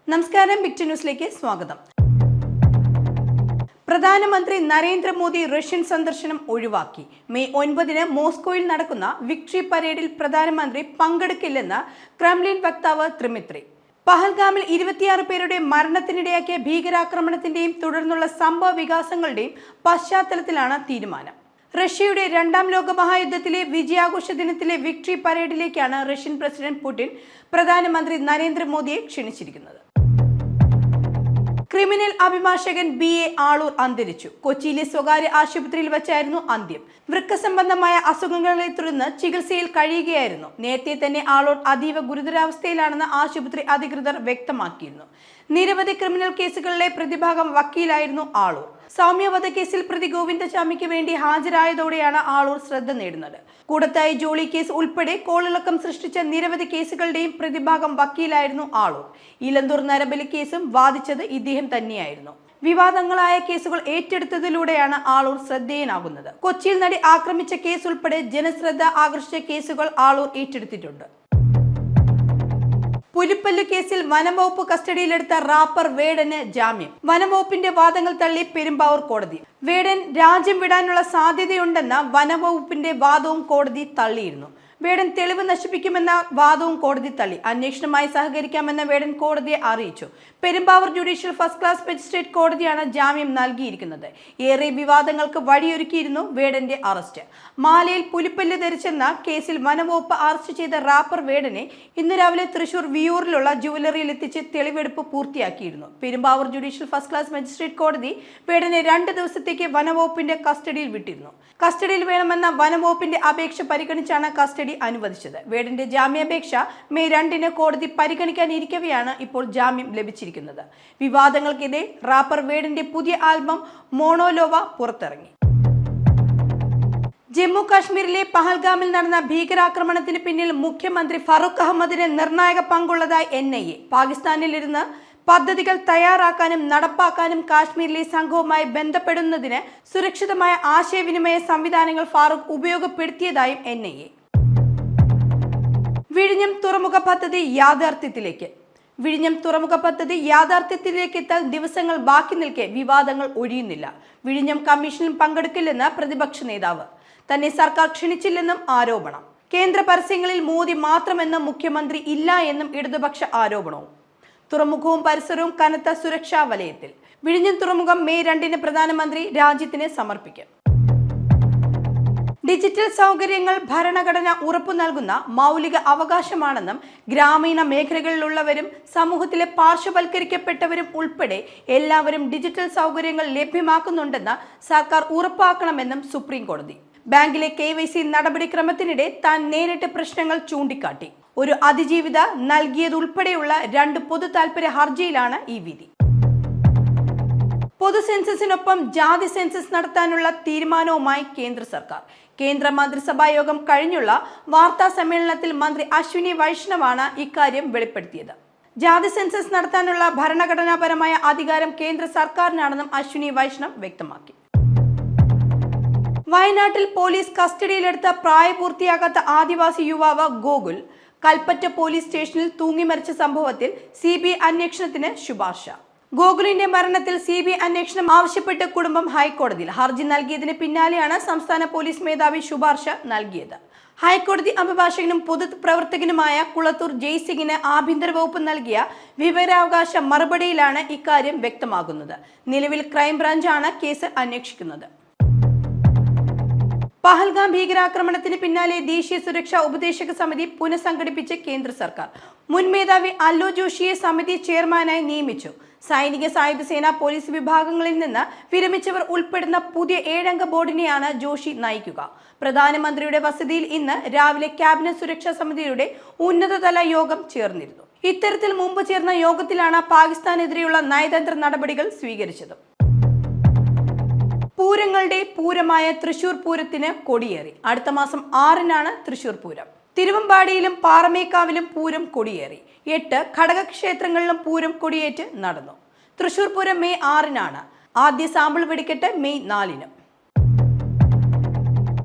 നമസ്കാരം, ബിഗ് ന്യൂസിലേക്ക് സ്വാഗതം. പ്രധാനമന്ത്രി നരേന്ദ്രമോദി റഷ്യൻ സന്ദർശനം ഒഴിവാക്കി. മെയ് 9-ന് മോസ്കോയിൽ നടക്കുന്ന വിക്ടറി പരേഡിൽ പ്രധാനമന്ത്രി പങ്കെടുക്കില്ലെന്ന് ക്രെംലിൻ വക്താവ് ത്രിമിത്രി. പഹൽഗാമിൽ 26 പേരുടെ മരണത്തിനിടയാക്കിയ ഭീകരാക്രമണത്തിന്റെയും തുടർന്നുള്ള സംഭവ വികാസങ്ങളുടെയും പശ്ചാത്തലത്തിലാണ് തീരുമാനം. റഷ്യയുടെ രണ്ടാം ലോക മഹായുദ്ധത്തിലെ വിജയാഘോഷ ദിനത്തിലെ വിക്ടറി പരേഡിലേക്കാണ് റഷ്യൻ പ്രസിഡന്റ് പുടിൻ പ്രധാനമന്ത്രി നരേന്ദ്രമോദിയെ ക്ഷണിച്ചിരിക്കുന്നത്. ക്രിമിനൽ അഭിഭാഷകൻ BA ആളൂർ അന്തരിച്ചു. കൊച്ചിയിലെ സ്വകാര്യ ആശുപത്രിയിൽ വെച്ചായിരുന്നു അന്ത്യം. വൃക്ക സംബന്ധമായ അസുഖങ്ങളെ തുടർന്ന് ചികിത്സയിൽ കഴിയുകയായിരുന്നു. നേരത്തെ തന്നെ ആളൂർ അതീവ ഗുരുതരാവസ്ഥയിലാണെന്ന് ആശുപത്രി അധികൃതർ വ്യക്തമാക്കിയിരുന്നു. നിരവധി ക്രിമിനൽ കേസുകളിലെ പ്രതിഭാഗം വക്കീലായിരുന്നു ആളൂർ. സൗമ്യ വധക്കേസിൽ പ്രതി ഗോവിന്ദചാമിക്ക് വേണ്ടി ഹാജരായതോടെയാണ് ആളൂർ ശ്രദ്ധ നേടുന്നത്. കൂടത്തായി ജോളി കേസ് ഉൾപ്പെടെ കോളിളക്കം സൃഷ്ടിച്ച നിരവധി കേസുകളുടെയും പ്രതിഭാഗം വക്കീലായിരുന്നു ആളൂർ. ഇലന്തൂർ നരബലി കേസും വാദിച്ചത് ഇദ്ദേഹം തന്നെയായിരുന്നു. വിവാദങ്ങളായ കേസുകൾ ഏറ്റെടുത്തതിലൂടെയാണ് ആളൂർ ശ്രദ്ധേയനാകുന്നത്. കൊച്ചിയിൽ നടി ആക്രമിച്ച കേസ് ഉൾപ്പെടെ ജനശ്രദ്ധ ആകർഷിച്ച കേസുകൾ ആളൂർ ഏറ്റെടുത്തിട്ടുണ്ട്. പുലിപ്പല്ലു കേസിൽ വനംവകുപ്പ് കസ്റ്റഡിയിലെടുത്ത റാപ്പർ വേടന് ജാമ്യം. വനംവകുപ്പിന്റെ വാദങ്ങൾ തള്ളി പെരുമ്പാവൂർ കോടതി. വേടൻ രാജ്യം വിടാനുള്ള സാധ്യതയുണ്ടെന്ന വനംവകുപ്പിന്റെ വാദവും കോടതി തള്ളിയിരുന്നു. വേടൻ തെളിവ് നശിപ്പിക്കുമെന്ന വാദവും കോടതി തള്ളി. അന്വേഷണവുമായി സഹകരിക്കാമെന്ന് വേടൻ കോടതിയെ അറിയിച്ചു. Perumbavoor judicial first class magistrate കോടതിയാണ് ജാമ്യം നൽകിയിരിക്കുന്നത്. ഏറെ വിവാദങ്ങൾക്ക് വഴിയൊരുക്കിയിരുന്നു വേടന്റെ അറസ്റ്റ്. മാലയിൽ പുലിപ്പല്ല് ധരിച്ചെന്ന കേസിൽ വനംവകുപ്പ് അറസ്റ്റ് ചെയ്ത റാപ്പർ വേടനെ ഇന്ന് രാവിലെ തൃശൂർ വിയൂറിലുള്ള ജുവലറിയിൽ എത്തിച്ച് തെളിവെടുപ്പ് പൂർത്തിയാക്കിയിരുന്നു. Perumbavoor judicial first class magistrate കോടതി വേടനെ 2 ദിവസത്തേക്ക് വനംവകുപ്പിന്റെ കസ്റ്റഡിയിൽ വിട്ടിരുന്നു. കസ്റ്റഡിയിൽ വേണമെന്ന വനംവകുപ്പിന്റെ അപേക്ഷ പരിഗണിച്ചാണ് കസ്റ്റഡി അനുവദിച്ചത്. വേടന്റെ ജാമ്യാപേക്ഷ മെയ് 2-ന് കോടതി പരിഗണിക്കാനിരിക്കവെയാണ് ഇപ്പോൾ ജാമ്യം ലഭിച്ചിരിക്കുന്നത്. വിവാദങ്ങൾക്കിടെ റാപ്പർ വേടന്റെ പുതിയ ആൽബം മോണോലോവ പുറത്തിറങ്ങി. ജമ്മു കാശ്മീരിലെ പഹൽഗാമിൽ നടന്ന ഭീകരാക്രമണത്തിന് പിന്നിൽ മുഖ്യമന്ത്രി ഫറൂഖ് അഹമ്മദിന് നിർണായക പങ്കുള്ളതായി NIA. പാകിസ്ഥാനിലിരുന്ന് പദ്ധതികൾ തയ്യാറാക്കാനും നടപ്പാക്കാനും കാശ്മീരിലെ സംഘവുമായി ബന്ധപ്പെടുന്നതിന് സുരക്ഷിതമായ ആശയവിനിമയ സംവിധാനങ്ങൾ ഫാറൂഖ് ഉപയോഗപ്പെടുത്തിയതായും NIA. വിഴിഞ്ഞം തുറമുഖ പദ്ധതി യാഥാർത്ഥ്യത്തിലേക്ക്. വിഴിഞ്ഞം തുറമുഖ പദ്ധതി യാഥാർത്ഥ്യത്തിലേക്ക് എത്താൻ ദിവസങ്ങൾ ബാക്കി നിൽക്കെ വിവാദങ്ങൾ ഒഴിയുന്നില്ല. വിഴിഞ്ഞം കമ്മീഷനിൽ പങ്കെടുക്കില്ലെന്ന് പ്രതിപക്ഷ നേതാവ്. തന്നെ സർക്കാർ ക്ഷണിച്ചില്ലെന്നും ആരോപണം. കേന്ദ്ര പരസ്യങ്ങളിൽ മോദി മാത്രമെന്നും മുഖ്യമന്ത്രി ഇല്ല എന്നും ഇടതുപക്ഷ ആരോപണവും. തുറമുഖവും പരിസരവും കനത്ത സുരക്ഷാ വലയത്തിൽ. വിഴിഞ്ഞം തുറമുഖം മെയ് 2-ന് പ്രധാനമന്ത്രി രാജ്യത്തിന് സമർപ്പിക്കും. ഡിജിറ്റൽ സൗകര്യങ്ങൾ ഭരണഘടന ഉറപ്പു നൽകുന്ന മൗലിക അവകാശമാണെന്നും ഗ്രാമീണ മേഖലകളിലുള്ളവരും സമൂഹത്തിലെ പാർശ്വവൽക്കരിക്കപ്പെട്ടവരും ഉൾപ്പെടെ എല്ലാവരും ഡിജിറ്റൽ സൗകര്യങ്ങൾ ലഭ്യമാക്കുന്നുണ്ടെന്ന് സർക്കാർ ഉറപ്പാക്കണമെന്നും സുപ്രീം കോടതി. ബാങ്കിലെ KYC നടപടിക്രമത്തിനിടെ താൻ നേരിട്ട് പ്രശ്നങ്ങൾ ചൂണ്ടിക്കാട്ടി. ഒരു അതിജീവിത നൽകിയതുൾപ്പെടെയുള്ള 2 പൊതു താൽപര്യ ഹർജിയിലാണ് ഈ വിധി. പൊതു സെൻസസിനൊപ്പം ജാതി സെൻസസ് നടത്താനുള്ള തീരുമാനവുമായി കേന്ദ്ര സർക്കാർ. കേന്ദ്ര മന്ത്രിസഭാ യോഗം കഴിഞ്ഞുള്ള വാർത്താ സമ്മേളനത്തിൽ മന്ത്രി അശ്വിനി വൈഷ്ണവാണ് ഇക്കാര്യം വെളിപ്പെടുത്തിയത്. ജാതി സെൻസസ് നടത്താനുള്ള ഭരണഘടനാപരമായ അധികാരം കേന്ദ്ര സർക്കാരിനാണെന്നും അശ്വിനി വൈഷ്ണവ് വ്യക്തമാക്കി. വയനാട്ടിൽ പോലീസ് കസ്റ്റഡിയിലെടുത്ത പ്രായപൂർത്തിയാകാത്ത ആദിവാസി യുവാവ് ഗോകുൽ കൽപ്പറ്റ പോലീസ് സ്റ്റേഷനിൽ തൂങ്ങിമരിച്ച സംഭവത്തിൽ CBI അന്വേഷണത്തിന് ശുപാർശ. ഗോകുലിന്റെ മരണത്തിൽ CBI അന്വേഷണം ആവശ്യപ്പെട്ട് കുടുംബം ഹൈക്കോടതിയിൽ ഹർജി നൽകിയതിന് പിന്നാലെയാണ് സംസ്ഥാന പോലീസ് മേധാവി ശുപാർശ നൽകിയത്. ഹൈക്കോടതി അഭിഭാഷകനും പൊതുപ്രവർത്തകനുമായ കുളത്തൂർ ജയ്സിംഗിന് ആഭ്യന്തര വകുപ്പ് നൽകിയ വിവരാവകാശ മറുപടിയിലാണ് ഇക്കാര്യം വ്യക്തമാകുന്നത്. നിലവിൽ ക്രൈംബ്രാഞ്ചാണ് കേസ് അന്വേഷിക്കുന്നത്. പഹൽഗാം ഭീകരാക്രമണത്തിന് പിന്നാലെ ദേശീയ സുരക്ഷാ ഉപദേശക സമിതി പുനഃസംഘടിപ്പിച്ച് കേന്ദ്ര സർക്കാർ. മുൻ മേധാവി അല്ലു ജോഷിയെ സമിതി ചെയർമാനായി നിയമിച്ചു. സൈനിക, സായുധ സേന, പോലീസ് വിഭാഗങ്ങളിൽ നിന്ന് വിരമിച്ചവർ ഉൾപ്പെടുന്ന പുതിയ 7-അംഗ ബോർഡിനെയാണ് ജോഷി നയിക്കുക. പ്രധാനമന്ത്രിയുടെ വസതിയിൽ ഇന്ന് രാവിലെ ക്യാബിനറ്റ് സുരക്ഷാ സമിതിയുടെ ഉന്നതതല യോഗം ചേർന്നിരുന്നു. ഇത്തരത്തിൽ മുമ്പ് ചേർന്ന യോഗത്തിലാണ് പാകിസ്ഥാനെതിരെയുള്ള നയതന്ത്ര നടപടികൾ സ്വീകരിച്ചത്. പൂരങ്ങളുടെ പൂരമായ തൃശൂർ പൂരത്തിന് കൊടിയേറി. അടുത്ത മാസം 6-നാണ് തൃശൂർ പൂരം. തിരുവമ്പാടിയിലും പാറമേക്കാവിലും പൂരം കൊടിയേറി. 8 ഘടകക്ഷേത്രങ്ങളിലും പൂരം കൊടിയേറ്റ് നടന്നു. തൃശൂർ പൂരം മെയ് 6-നാണ്. ആദ്യ സാമ്പിൾ വെടിക്കെട്ട് മെയ് 4-നും.